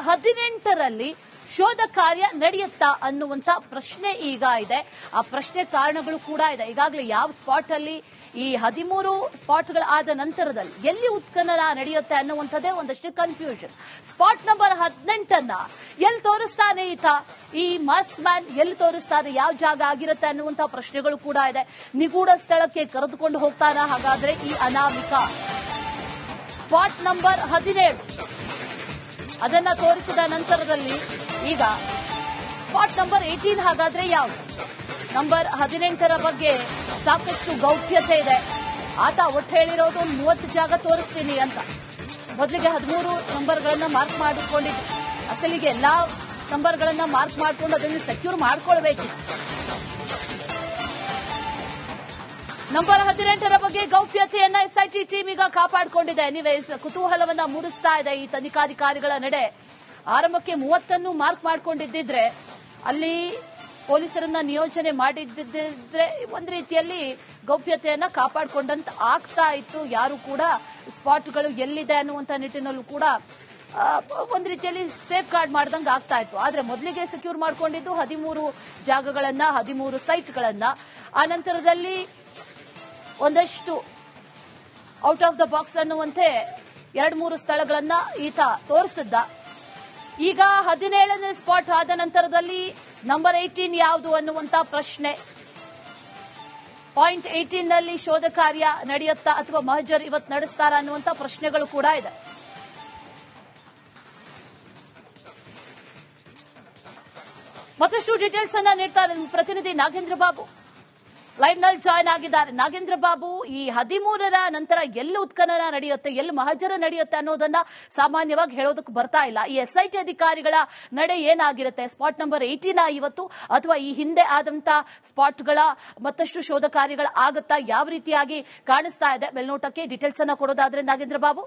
18ರಲ್ಲಿ ಶೋಧ ಕಾರ್ಯ ನಡೆಯುತ್ತಾ ಅನ್ನುವಂತ ಪ್ರಶ್ನೆ ಈಗ ಇದೆ. ಆ ಪ್ರಶ್ನೆ ಕಾರಣಗಳು ಕೂಡ ಇದೆ. ಈಗಾಗಲೇ ಯಾವ ಸ್ಪಾಟ್ ಅಲ್ಲಿ ಈ 13 ಸ್ಪಾಟ್ಗಳಾದ ನಂತರದಲ್ಲಿ ಎಲ್ಲಿ ಉತ್ಖನನ ನಡೆಯುತ್ತೆ ಅನ್ನುವಂಥದ್ದೇ ಒಂದಷ್ಟು ಕನ್ಫ್ಯೂಷನ್. ಸ್ಪಾಟ್ ನಂಬರ್ 18 ಎಲ್ಲಿ ತೋರಿಸ್ತಾನೆ ಈತ, ಈ ಮಾಸ್ಕ್ ಮ್ಯಾನ್ ಎಲ್ಲಿ ತೋರಿಸ್ತಾನೆ, ಯಾವ ಜಾಗ ಆಗಿರುತ್ತೆ ಅನ್ನುವಂಥ ಪ್ರಶ್ನೆಗಳು ಕೂಡ ಇದೆ. ನಿಗೂಢ ಸ್ಥಳಕ್ಕೆ ಕರೆದುಕೊಂಡು ಹೋಗ್ತಾನ ಹಾಗಾದ್ರೆ ಈ ಅನಾಮಿಕ? ಸ್ಪಾಟ್ ನಂಬರ್ 17 ಅದನ್ನ ತೋರಿಸಿದ ನಂತರದಲ್ಲಿ ಈಗ ಸ್ಪಾಟ್ ನಂಬರ್ 18 ಹಾಗಾದ್ರೆ ಯಾವುದು? ನಂಬರ್ 18ರ ಬಗ್ಗೆ ಸಾಕಷ್ಟು ಗೌಪ್ಯತೆ ಇದೆ. ಆತ ಒಟ್ಟು ಹೇಳಿರೋದು 30 ಜಾಗ ತೋರಿಸ್ತೀನಿ ಅಂತ. ಮೊದಲಿಗೆ 13 ನಂಬರ್ಗಳನ್ನ ಮಾರ್ಕ್ ಮಾಡಿಕೊಂಡಿದ್ದು. ಅಸಲಿಗೆ ಎಲ್ಲಾ ನಂಬರ್ಗಳನ್ನ ಮಾರ್ಕ್ ಮಾಡಿಕೊಂಡು ಅದನ್ನು ಸೆಕ್ಯೂರ್ ಮಾಡ್ಕೊಳ್ಬೇಕು. ನಂಬರ್ 18ರ ಬಗ್ಗೆ ಗೌಪ್ಯತೆಯನ್ನ ಎಸ್ಐಟಿ ಟೀಮ್ ಈಗ ಕಾಪಾಡಿಕೊಂಡಿದೆ. ಎನಿವೇಸ್ ಕುತೂಹಲವನ್ನ ಮೂಡಿಸ್ತಾ ಇದೆ ಈ ತನಿಖಾಧಿಕಾರಿಗಳ ನಡೆ. ಆರಂಭಕ್ಕೆ 30 ಮಾರ್ಕ್ ಮಾಡ್ಕೊಂಡಿದ್ದಿದ್ರೆ, ಅಲ್ಲಿ ಪೊಲೀಸರನ್ನ ನಿಯೋಜನೆ ಮಾಡಿದ್ದಿದ್ರೆ ಒಂದು ರೀತಿಯಲ್ಲಿ ಗೌಪ್ಯತೆಯನ್ನ ಕಾಪಾಡಿಕೊಂಡಂತ ಆಗ್ತಾ ಇತ್ತು. ಯಾರು ಕೂಡ ಸ್ಪಾಟ್ಗಳು ಎಲ್ಲಿದೆ ಅನ್ನುವಂತ ನಿಟ್ಟಿನಲ್ಲೂ ಕೂಡ ಒಂದು ರೀತಿಯಲ್ಲಿ ಸೇಫ್ ಗಾರ್ಡ್ ಮಾಡ್ದಂಗೆ ಆಗ್ತಾ ಇತ್ತು. ಆದ್ರೆ ಮೊದಲಿಗೆ ಸೆಕ್ಯೂರ್ ಮಾಡ್ಕೊಂಡಿದ್ದು 13 ಜಾಗಗಳನ್ನ, 13 ಸೈಟ್ಗಳನ್ನ. ಆ ನಂತರದಲ್ಲಿ ಒಂದಷ್ಟು ಔಟ್ ಆಫ್ ದ ಬಾಕ್ಸ್ ಅನ್ನುವಂತೆ 2-3 ಸ್ಥಳಗಳನ್ನ ಈತ ತೋರಿಸಿದ್ದ. ಈಗ 17ನೇ ಸ್ಪಾಟ್ ಆದ ನಂತರದಲ್ಲಿ ನಂಬರ್ 18 ಯಾವುದು ಅನ್ನುವಂತ ಪ್ರಶ್ನೆ. ಪಾಯಿಂಟ್ 18 ನಲ್ಲಿ ಶೋಧ ಕಾರ್ಯ ನಡೆಯುತ್ತಾ ಅಥವಾ ಮಹಜರ್ ಇವತ್ತು ನಡೆಸ್ತಾರಾ ಅನ್ನುವಂತ ಪ್ರಶ್ನೆಗಳು ಕೂಡ ಇದೆ. ಮತ್ತಷ್ಟು ಡೀಟೇಲ್ಸ್ ಅನ್ನ ನೀಡ್ತಾರೆ ಪ್ರತಿನಿಧಿ ನಾಗೇಂದ್ರ ಬಾಬು. ಲೈವ್ ನಲ್ಲಿ ಜಾಯ್ನ್ ಆಗಿದ್ದಾರೆ. ನಾಗೇಂದ್ರ ಬಾಬು, ಈ 13ರ ನಂತರ ಎಲ್ಲಿ ಉತ್ಖನನ ನಡೆಯುತ್ತೆ, ಎಲ್ಲಿ ಮಹಜರ ನಡೆಯುತ್ತೆ ಅನ್ನೋದನ್ನ ಸಾಮಾನ್ಯವಾಗಿ ಹೇಳೋದಕ್ಕೆ ಬರ್ತಾ ಇಲ್ಲ. ಈ ಎಸ್ಐಟಿ ಅಧಿಕಾರಿಗಳ ನಡೆ ಏನಾಗಿರುತ್ತೆ? ಸ್ಪಾಟ್ ನಂಬರ್ 18 ಇವತ್ತು, ಅಥವಾ ಈ ಹಿಂದೆ ಆದಂತ ಸ್ಪಾಟ್ಗಳ ಮತ್ತಷ್ಟು ಶೋಧ ಕಾರ್ಯಗಳ ಆಗುತ್ತಾ? ಯಾವ ರೀತಿಯಾಗಿ ಕಾಣಿಸ್ತಾ ಇದೆ ಮೇಲ್ನೋಟಕ್ಕೆ? ಡೀಟೇಲ್ಸ್ ಅನ್ನ ಕೊಡೋದಾದ್ರೆ ನಾಗೇಂದ್ರ ಬಾಬು.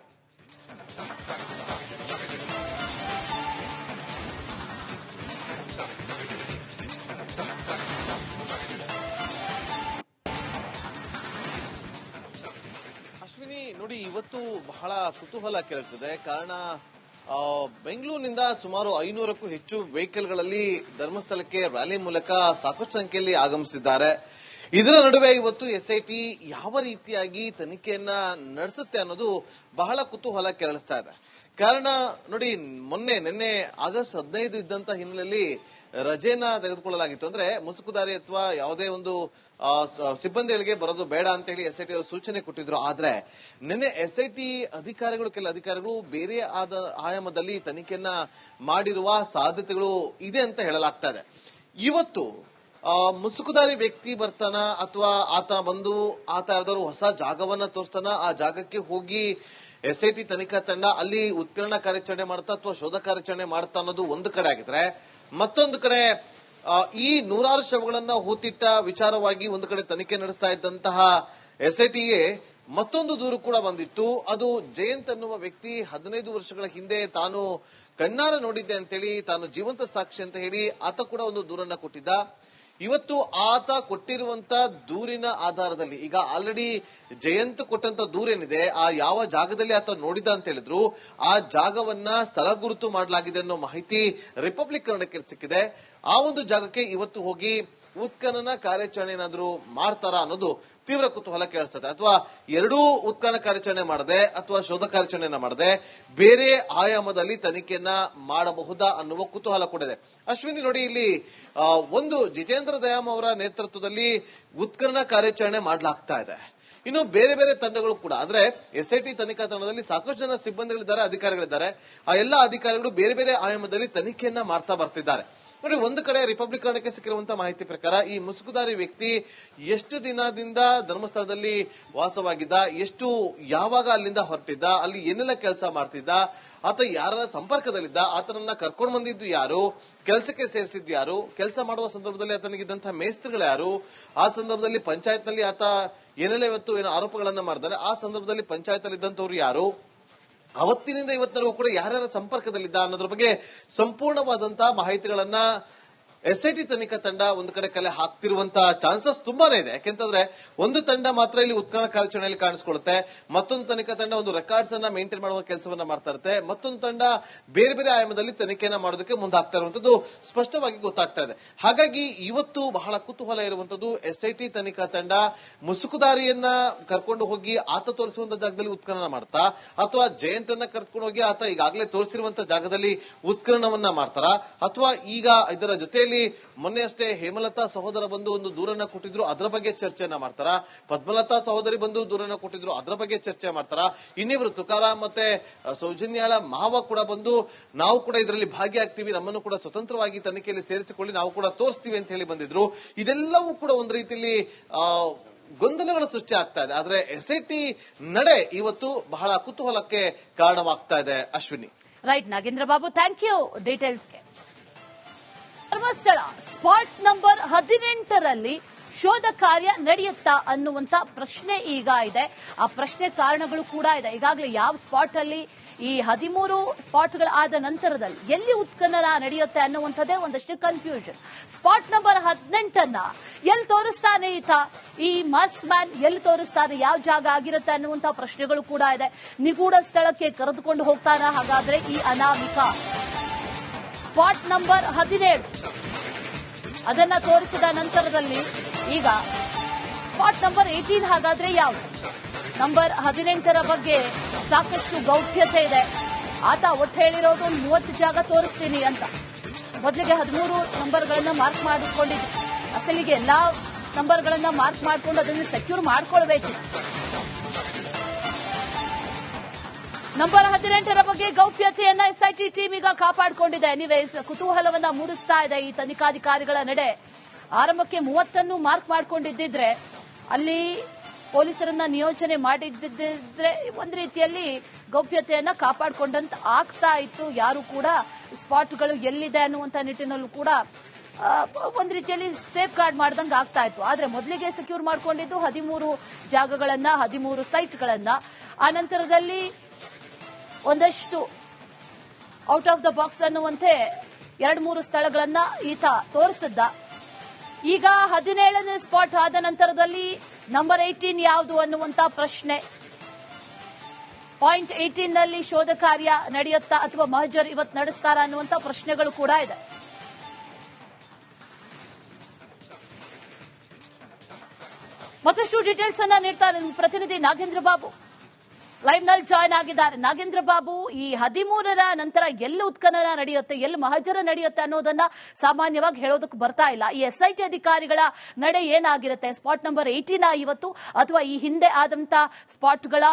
ನೋಡಿ, ಇವತ್ತು ಬಹಳ ಕುತೂಹಲ ಕೆರಳಿಸಿದೆ. ಕಾರಣ ಬೆಂಗಳೂರಿನಿಂದ ಸುಮಾರು 500ಕ್ಕೂ ಹೆಚ್ಚು ವೆಹಿಕಲ್ಗಳಲ್ಲಿ ಧರ್ಮಸ್ಥಳಕ್ಕೆ ರ್ಯಾಲಿ ಮೂಲಕ ಸಾಕಷ್ಟು ಸಂಖ್ಯೆಯಲ್ಲಿ ಆಗಮಿಸಿದ್ದಾರೆ. ಇದರ ನಡುವೆ ಇವತ್ತು ಎಸ್ಐಟಿ ಯಾವ ರೀತಿಯಾಗಿ ತನಿಖೆಯನ್ನ ನಡೆಸುತ್ತೆ ಅನ್ನೋದು ಬಹಳ ಕುತೂಹಲ ಕೆರಳಿಸ್ತಾ ಇದೆ. ಕಾರಣ ನೋಡಿ, ನಿನ್ನೆ ಆಗಸ್ಟ್ 15 ಇದ್ದಂತ ಹಿನ್ನೆಲೆಯಲ್ಲಿ ರಜೆನ ತೆಗೆದುಕೊಳ್ಳಲಾಗಿತ್ತು. ಅಂದ್ರೆ ಮುಸುಕುದಾರಿ ಅಥವಾ ಯಾವುದೇ ಒಂದು ಸಿಬ್ಬಂದಿಗಳಿಗೆ ಬರೋದು ಬೇಡ ಅಂತ ಹೇಳಿ ಎಸ್ಐಟಿ ಸೂಚನೆ ಕೊಟ್ಟಿದ್ರು. ಆದ್ರೆ ನಿನ್ನೆ ಎಸ್ಐಟಿ ಕೆಲ ಅಧಿಕಾರಿಗಳು ಬೇರೆ ಆದ ಆಯಾಮದಲ್ಲಿ ತನಿಖೆಯನ್ನ ಮಾಡಿರುವ ಸಾಧ್ಯತೆಗಳು ಇದೆ ಅಂತ ಹೇಳಲಾಗ್ತಾ ಇದೆ. ಇವತ್ತು ಮುಸುಕುದಾರಿ ವ್ಯಕ್ತಿ ಬರ್ತಾನ ಅಥವಾ ಆತ ಯಾವ್ದಾದ್ರು ಹೊಸ ಜಾಗವನ್ನ ತೋರಿಸ್ತಾನ, ಆ ಜಾಗಕ್ಕೆ ಹೋಗಿ ಎಸ್ಐಟಿ ತನಿಖಾ ತಂಡ ಅಲ್ಲಿ ಉತ್ಖನನ ಕಾರ್ಯಾಚರಣೆ ಮಾಡ್ತಾ ಅಥವಾ ಶೋಧ ಕಾರ್ಯಾಚರಣೆ ಮಾಡ್ತಾ ಅನ್ನೋದು ಒಂದು ಕಡೆ ಆಗಿದ್ರೆ, ಮತ್ತೊಂದು ಕಡೆ ಈ 100 ಶವಗಳನ್ನ ಹೂತಿಟ್ಟ ವಿಚಾರವಾಗಿ ಒಂದು ಕಡೆ ತನಿಖೆ ನಡೆಸ್ತಾ ಇದ್ದಂತಹ ಎಸ್ಐಟಿಗೆ ಮತ್ತೊಂದು ದೂರು ಕೂಡ ಬಂದಿತ್ತು. ಅದು ಜಯಂತ್ ಅನ್ನುವ ವ್ಯಕ್ತಿ 15 ವರ್ಷಗಳ ಹಿಂದೆ ತಾನು ಕಣ್ಣಾರ ನೋಡಿದ್ದೆ ಅಂತೇಳಿ, ತಾನು ಜೀವಂತ ಸಾಕ್ಷಿ ಅಂತ ಹೇಳಿ ಆತ ಕೂಡ ಒಂದು ದೂರನ್ನ ಕೊಟ್ಟಿದ್ದ. ಇವತ್ತು ಆತ ಕೊಟ್ಟಿರುವಂತ ದೂರಿನ ಆಧಾರದಲ್ಲಿ ಈಗ ಆಲ್ರೆಡಿ ಜಯಂತ್ ಕೊಟ್ಟಂತ ದೂರೇನಿದೆ, ಆ ಯಾವ ಜಾಗದಲ್ಲಿ ಆತ ನೋಡಿದ ಅಂತ ಹೇಳಿದ್ರು ಆ ಜಾಗವನ್ನ ಸ್ಥಳ ಗುರುತು ಮಾಡಲಾಗಿದೆ ಅನ್ನೋ ಮಾಹಿತಿ ರಿಪಬ್ಲಿಕ್ ಕನ್ನಡಕ್ಕೆ ಸಿಕ್ಕಿದೆ. ಆ ಒಂದು ಜಾಗಕ್ಕೆ ಇವತ್ತು ಹೋಗಿ ಉತ್ಖನನ ಕಾರ್ಯಾಚರಣೆ ಏನಾದರೂ ಮಾಡ್ತಾರಾ ಅನ್ನೋದು ತೀವ್ರ ಕುತೂಹಲ ಕೇಳಿಸ್ತದೆ. ಅಥವಾ ಎರಡೂ ಉತ್ಖನನ ಕಾರ್ಯಾಚರಣೆ ಮಾಡದೆ ಅಥವಾ ಶೋಧ ಕಾರ್ಯಾಚರಣೆಯನ್ನ ಮಾಡದೆ ಬೇರೆ ಆಯಾಮದಲ್ಲಿ ತನಿಖೆಯನ್ನ ಮಾಡಬಹುದಾ ಅನ್ನುವ ಕುತೂಹಲ ಕೂಡ ಇದೆ. ಅಶ್ವಿನಿ, ನೋಡಿ, ಇಲ್ಲಿ ಒಂದು ಜಿತೇಂದ್ರ ದಯಾಮ್ ಅವರ ನೇತೃತ್ವದಲ್ಲಿ ಉತ್ಖನನ ಕಾರ್ಯಾಚರಣೆ ಮಾಡಲಾಗ್ತಾ ಇದೆ. ಇನ್ನು ಬೇರೆ ಬೇರೆ ತಂಡಗಳು ಕೂಡ, ಅಂದ್ರೆ ಎಸ್ಐಟಿ ತನಿಖಾ ತಂಡದಲ್ಲಿ ಸಾಕಷ್ಟು ಜನ ಸಿಬ್ಬಂದಿಗಳಿದ್ದಾರೆ, ಅಧಿಕಾರಿಗಳಿದ್ದಾರೆ. ಆ ಎಲ್ಲಾ ಅಧಿಕಾರಿಗಳು ಬೇರೆ ಬೇರೆ ಆಯಾಮದಲ್ಲಿ ತನಿಖೆಯನ್ನ ಮಾಡ್ತಾ ಬರ್ತಿದ್ದಾರೆ. ನೋಡಿ, ಒಂದು ಕಡೆ ರಿಪಬ್ಲಿಕ್ ಕನ್ನಡಕ್ಕೆ ಸಿಕ್ಕಿರುವಂತಹ ಮಾಹಿತಿ ಪ್ರಕಾರ ಈ ಮುಸುಕುದಾರಿ ವ್ಯಕ್ತಿ ಎಷ್ಟು ದಿನದಿಂದ ಧರ್ಮಸ್ಥಳದಲ್ಲಿ ವಾಸವಾಗಿದ್ದ, ಯಾವಾಗ ಅಲ್ಲಿಂದ ಹೊರಟಿದ್ದ, ಅಲ್ಲಿ ಏನೆಲ್ಲ ಕೆಲಸ ಮಾಡ್ತಿದ್ದ, ಆತ ಯಾರ ಸಂಪರ್ಕದಲ್ಲಿದ್ದ, ಆತನನ್ನ ಕರ್ಕೊಂಡು ಬಂದಿದ್ದು ಯಾರು, ಕೆಲಸಕ್ಕೆ ಸೇರಿಸಿದ್ದು ಯಾರು, ಕೆಲಸ ಮಾಡುವ ಸಂದರ್ಭದಲ್ಲಿ ಆತನಿಗಿದ್ದಂತಹ ಮೇಸ್ತ್ರಿಗಳು ಯಾರು, ಆ ಸಂದರ್ಭದಲ್ಲಿ ಪಂಚಾಯತ್ನಲ್ಲಿ ಆತ ಏನೆಲ್ಲ ಏನೋ ಆರೋಪಗಳನ್ನ ಮಾಡಿದ್ದಾರೆ, ಆ ಸಂದರ್ಭದಲ್ಲಿ ಪಂಚಾಯತ್ ಅಲ್ಲಿ ಇದ್ದಂತವ್ರು ಯಾರು, ಅವತ್ತಿನಿಂದ ಇವತ್ತಿನವರೆಗೂ ಕೂಡ ಯಾರ್ಯಾರ ಸಂಪರ್ಕದಲ್ಲಿದ್ದ ಅನ್ನೋದ್ರ ಬಗ್ಗೆ ಸಂಪೂರ್ಣವಾದಂತಹ ಮಾಹಿತಿಗಳನ್ನ SIT ತನಿಖಾ ತಂಡ ಒಂದು ಕಡೆ ಕಲೆ ಹಾಕ್ತಿರುವಂತಹ ಚಾನ್ಸಸ್ ತುಂಬಾನೇ ಇದೆ. ಯಾಕೆಂತಂದ್ರೆ ಒಂದು ತಂಡ ಮಾತ್ರ ಇಲ್ಲಿ ಉತ್ಖನನ ಕಾರ್ಯಾಚರಣೆಯಲ್ಲಿ ಕಾಣಿಸ್ಕೊಳ್ಳುತ್ತೆ, ಮತ್ತೊಂದು ತನಿಖಾ ತಂಡ ಒಂದು ರೆಕಾರ್ಡ್ಸ್ ಅನ್ನ ಮೇಂಟೈನ್ ಮಾಡುವ ಕೆಲಸವನ್ನ ಮಾಡ್ತಾ ಇರುತ್ತೆ, ಮತ್ತೊಂದು ತಂಡ ಬೇರೆ ಬೇರೆ ಆಯಾಮದಲ್ಲಿ ತನಿಖೆಯನ್ನ ಮಾಡೋದಕ್ಕೆ ಮುಂದಾಗ್ತಾ ಇರುವಂತದ್ದು ಸ್ಪಷ್ಟವಾಗಿ ಗೊತ್ತಾಗ್ತಾ ಇದೆ. ಹಾಗಾಗಿ ಇವತ್ತು ಬಹಳ ಕುತೂಹಲ ಇರುವಂತದ್ದು SIT ತನಿಖಾ ತಂಡ ಮುಸುಕುದಾರಿಯನ್ನ ಕರ್ಕೊಂಡು ಹೋಗಿ ಆತ ತೋರಿಸುವಂತ ಜಾಗದಲ್ಲಿ ಉತ್ಖನನ ಮಾಡ್ತಾ, ಅಥವಾ ಜಯಂತನ್ನ ಕರ್ಕೊಂಡು ಹೋಗಿ ಆತ ಈಗಾಗಲೇ ತೋರಿಸಿರುವಂತಹ ಜಾಗದಲ್ಲಿ ಉತ್ಖನನವನ್ನ ಮಾಡ್ತಾರ, ಅಥವಾ ಈಗ ಇದರ ಜೊತೆಯಲ್ಲಿ ಮೊನ್ನೆ ಅಷ್ಟೇ ಹೇಮಲತಾ ಸಹೋದರ ಬಂದು ಒಂದು ದೂರನ್ನ ಕೊಟ್ಟಿದ್ರು, ಅದರ ಬಗ್ಗೆ ಚರ್ಚೆಯನ್ನ ಮಾಡ್ತಾರ, ಪದ್ಮಲತಾ ಸಹೋದರಿ ಬಂದು ದೂರನ್ನ ಕೊಟ್ಟಿದ್ರು, ಅದರ ಬಗ್ಗೆ ಚರ್ಚೆ ಮಾಡ್ತಾರ, ಇನ್ನಿಬ್ರು ತುಕಾರಾಮ್ ಮತ್ತೆ ಸೌಜನ್ಯಾಳ ಮಾವ ಕೂಡ ಬಂದು ನಾವು ಕೂಡ ಇದರಲ್ಲಿ ಭಾಗಿಯಾಗ್ತೀವಿ, ನಮ್ಮನ್ನು ಕೂಡ ಸ್ವತಂತ್ರವಾಗಿ ತನಿಖೆಯಲ್ಲಿ ಸೇರಿಸಿಕೊಳ್ಳಿ, ನಾವು ಕೂಡ ತೋರಿಸ್ತೀವಿ ಅಂತ ಹೇಳಿ ಬಂದಿದ್ರು. ಇದೆಲ್ಲವೂ ಕೂಡ ಒಂದು ರೀತಿಯಲ್ಲಿ ಗೊಂದಲಗಳ ಸೃಷ್ಟಿ ಆಗ್ತಾ ಇದೆ. ಆದ್ರೆ SIT ನಡೆ ಇವತ್ತು ಬಹಳ ಕುತೂಹಲಕ್ಕೆ ಕಾರಣವಾಗ್ತಾ ಇದೆ. Ashwini. Right Nagendra Babu, thank you ಡೀಟೇಲ್ಸ್ಗೆ. ಧರ್ಮಸ್ಥಳ ಸ್ಪಾಟ್ ನಂಬರ್ 18ರಲ್ಲಿ ಶೋಧ ಕಾರ್ಯ ನಡೆಯುತ್ತಾ ಅನ್ನುವಂತ ಪ್ರಶ್ನೆ ಈಗ ಇದೆ. ಆ ಪ್ರಶ್ನೆ ಕಾರಣಗಳು ಕೂಡ ಇದೆ. ಈಗಾಗಲೇ ಯಾವ ಸ್ಪಾಟ್ ಅಲ್ಲಿ ಈ 13 ಸ್ಪಾಟ್ಗಳಾದ ನಂತರದಲ್ಲಿ ಎಲ್ಲಿ ಉತ್ಖನನ ನಡೆಯುತ್ತೆ ಅನ್ನುವಂಥದ್ದೇ ಒಂದಷ್ಟು ಕನ್ಫ್ಯೂಷನ್. ಸ್ಪಾಟ್ ನಂಬರ್ 18ಅನ್ನ ಎಲ್ಲಿ ತೋರಿಸ್ತಾನೆ ಈತ, ಈ ಮಾಸ್ಕ್ ಮ್ಯಾನ್ ಎಲ್ಲಿ ತೋರಿಸ್ತಾನೆ, ಯಾವ ಜಾಗ ಆಗಿರುತ್ತೆ ಅನ್ನುವಂತಹ ಪ್ರಶ್ನೆಗಳು ಕೂಡ ಇದೆ. ನಿಗೂಢ ಸ್ಥಳಕ್ಕೆ ಕರೆದುಕೊಂಡು ಹೋಗ್ತಾನ ಹಾಗಾದ್ರೆ ಈ ಅನಾಮಿಕ? ಸ್ಪಾಟ್ ನಂಬರ್ 17 ಅದನ್ನ ತೋರಿಸಿದ ನಂತರದಲ್ಲಿ ಈಗ ಸ್ಪಾಟ್ ನಂಬರ್ 18 ಹಾಗಾದ್ರೆ ಯಾವುದು? ನಂಬರ್ 18ರ ಬಗ್ಗೆ ಸಾಕಷ್ಟು ಗೌಪ್ಯತೆ ಇದೆ. ಆತ ಒಟ್ಟು ಹೇಳಿರೋದು 30 ಜಾಗ ತೋರಿಸ್ತೀನಿ ಅಂತ. ಮೊದಲಿಗೆ 13 ನಂಬರ್ಗಳನ್ನ ಮಾರ್ಕ್ ಮಾಡಿಕೊಂಡಿದ್ರು. ಅಸಲಿಗೆ ಎಲ್ಲಾ ನಂಬರ್ಗಳನ್ನ ಮಾರ್ಕ್ ಮಾಡಿಕೊಂಡು ಅದನ್ನು ಸೆಕ್ಯೂರ್ ಮಾಡ್ಕೊಳ್ಬೇಕು. ನಂಬರ್ 18ರ ಬಗ್ಗೆ ಗೌಪ್ಯತೆಯನ್ನ SIT ಟೀಮ್ ಈಗ ಕಾಪಾಡಿಕೊಂಡಿದೆ. ಎನಿವೇಸ್, ಕುತೂಹಲವನ್ನ ಮೂಡಿಸ್ತಾ ಇದೆ ಈ ತನಿಖಾಧಿಕಾರಿಗಳ ನಡೆ. ಆರಂಭಕ್ಕೆ 30 ಮಾರ್ಕ್ ಮಾಡ್ಕೊಂಡಿದ್ದಿದ್ರೆ, ಅಲ್ಲಿ ಪೊಲೀಸರನ್ನ ನಿಯೋಜನೆ ಮಾಡಿದ್ದಿದ್ರೆ ಒಂದು ರೀತಿಯಲ್ಲಿ ಗೌಪ್ಯತೆಯನ್ನ ಕಾಪಾಡಿಕೊಂಡಂತ ಆಗ್ತಾ ಇತ್ತು. ಯಾರು ಕೂಡ ಸ್ಪಾಟ್ಗಳು ಎಲ್ಲಿದೆ ಅನ್ನುವಂತ ನಿಟ್ಟಿನಲ್ಲೂ ಕೂಡ ಒಂದು ರೀತಿಯಲ್ಲಿ ಸೇಫ್ ಗಾರ್ಡ್ ಮಾಡ್ದಂಗೆ ಆಗ್ತಾ ಇತ್ತು. ಆದ್ರೆ ಮೊದಲಿಗೆ ಸೆಕ್ಯೂರ್ ಮಾಡ್ಕೊಂಡಿದ್ದು 13 ಜಾಗಗಳನ್ನ, 13 ಸೈಟ್ಗಳನ್ನ. ಆ ನಂತರದಲ್ಲಿ ಒಂದಷ್ಟು ಔಟ್ ಆಫ್ ದ ಬಾಕ್ಸ್ ಅನ್ನುವಂತೆ 2-3 ಸ್ಥಳಗಳನ್ನ ಈತ ತೋರಿಸಿದ್ದ. ಈಗ 17ನೇ ಸ್ಪಾಟ್ ಆದ ನಂತರದಲ್ಲಿ ನಂಬರ್ 18 ಯಾವುದು ಅನ್ನುವಂತ ಪ್ರಶ್ನೆ. ಪಾಯಿಂಟ್ 18ನಲ್ಲಿ ಶೋಧ ಕಾರ್ಯ ನಡೆಯುತ್ತಾ ಅಥವಾ ಮಹಜರ್ ಇವತ್ತು ನಡೆಸ್ತಾರ ಅನ್ನುವಂತ ಪ್ರಶ್ನೆಗಳು ಕೂಡ ಇದೆ. ಮತ್ತಷ್ಟು ಡೀಟೇಲ್ಸ್ ಅನ್ನ ನೀಡ್ತಾರೆ ಪ್ರತಿನಿಧಿ ನಾಗೇಂದ್ರ ಬಾಬು, ಲೈವ್ ನಲ್ಲಿ ಜಾಯ್ನ್ ಆಗಿದ್ದಾರೆ. ನಾಗೇಂದ್ರ ಬಾಬು, ಈ 13ರ ನಂತರ ಎಲ್ಲಿ ಉತ್ಖನನ ನಡೆಯುತ್ತೆ, ಎಲ್ಲಿ ಮಹಜರ ನಡೆಯುತ್ತೆ ಅನ್ನೋದನ್ನ ಸಾಮಾನ್ಯವಾಗಿ ಹೇಳೋದಕ್ಕೆ ಬರ್ತಾ ಇಲ್ಲ. ಈ SIT ಅಧಿಕಾರಿಗಳ ನಡೆ ಏನಾಗಿರುತ್ತೆ? ಸ್ಪಾಟ್ ನಂಬರ್ 18 ಇವತ್ತು, ಅಥವಾ ಈ ಹಿಂದೆ ಆದಂತ ಸ್ಪಾಟ್ಗಳ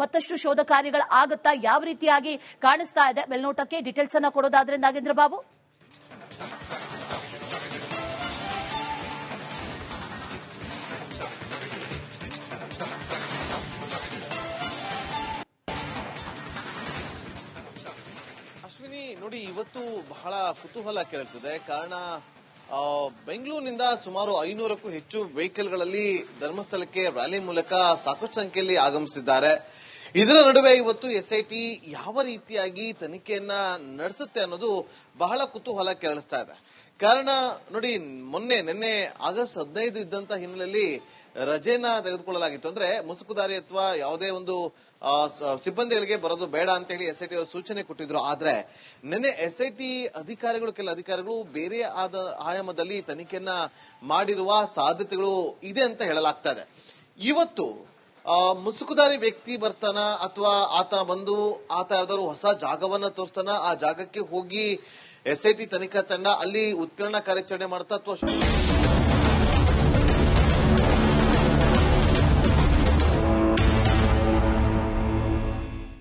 ಮತ್ತಷ್ಟು ಶೋಧ ಕಾರ್ಯಗಳ ಆಗುತ್ತಾ? ಯಾವ ರೀತಿಯಾಗಿ ಕಾಣಿಸ್ತಾ ಇದೆ ಮೇಲ್ನೋಟಕ್ಕೆ? ಡೀಟೇಲ್ಸ್ ಅನ್ನ ಕೊಡೋದಾದ್ರೆ ನಾಗೇಂದ್ರ ಬಾಬು. ಅಶ್ವಿನಿ, ನೋಡಿ ಇವತ್ತು ಬಹಳ ಕುತೂಹಲ ಕೆರಳಿಸಿದೆ. ಕಾರಣ ಬೆಂಗಳೂರಿನಿಂದ ಸುಮಾರು 500ಕ್ಕೂ ಹೆಚ್ಚು ವೆಹಿಕಲ್ಗಳಲ್ಲಿ ಧರ್ಮಸ್ಥಳಕ್ಕೆ ರ್ಯಾಲಿ ಮೂಲಕ ಸಾಕಷ್ಟು ಸಂಖ್ಯೆಯಲ್ಲಿ ಆಗಮಿಸಿದ್ದಾರೆ. ಇದರ ನಡುವೆ ಇವತ್ತು SIT ಯಾವ ರೀತಿಯಾಗಿ ತನಿಖೆಯನ್ನ ನಡೆಸುತ್ತೆ ಅನ್ನೋದು ಬಹಳ ಕುತೂಹಲ ಕೆರಳಿಸ್ತಾ ಇದೆ. ಕಾರಣ ನೋಡಿ, ನಿನ್ನೆ ಆಗಸ್ಟ್ 15 ಇದ್ದಂತ ಹಿನ್ನೆಲೆಯಲ್ಲಿ ರಜೆನ ತೆಗೆದುಕೊಳ್ಳಲಾಗಿತ್ತು. ಅಂದ್ರೆ ಮುಸುಕುದಾರಿ ಅಥವಾ ಯಾವುದೇ ಒಂದು ಸಿಬ್ಬಂದಿಗಳಿಗೆ ಬರೋದು ಬೇಡ ಅಂತ ಹೇಳಿ SIT ಅವರು ಸೂಚನೆ ಕೊಟ್ಟಿದ್ರು. ಆದ್ರೆ ನಿನ್ನೆ SIT ಕೆಲ ಅಧಿಕಾರಿಗಳು ಬೇರೆ ಆದ ಆಯಾಮದಲ್ಲಿ ತನಿಖೆಯನ್ನ ಮಾಡಿರುವ ಸಾಧ್ಯತೆಗಳು ಇದೆ ಅಂತ ಹೇಳಲಾಗ್ತಾ ಇದೆ. ಇವತ್ತು ಮುಸುಕುದಾರಿ ವ್ಯಕ್ತಿ ಬರ್ತಾನ, ಅಥವಾ ಆತ ಯಾವ್ದಾದ್ರು ಹೊಸ ಜಾಗವನ್ನ ತೋರಿಸ್ತಾನ, ಆ ಜಾಗಕ್ಕೆ ಹೋಗಿ SIT ತನಿಖಾ ತಂಡ ಅಲ್ಲಿ ಉತ್ಖನನ ಕಾರ್ಯಾಚರಣೆ ಮಾಡ್ತಾ ಅಥವಾ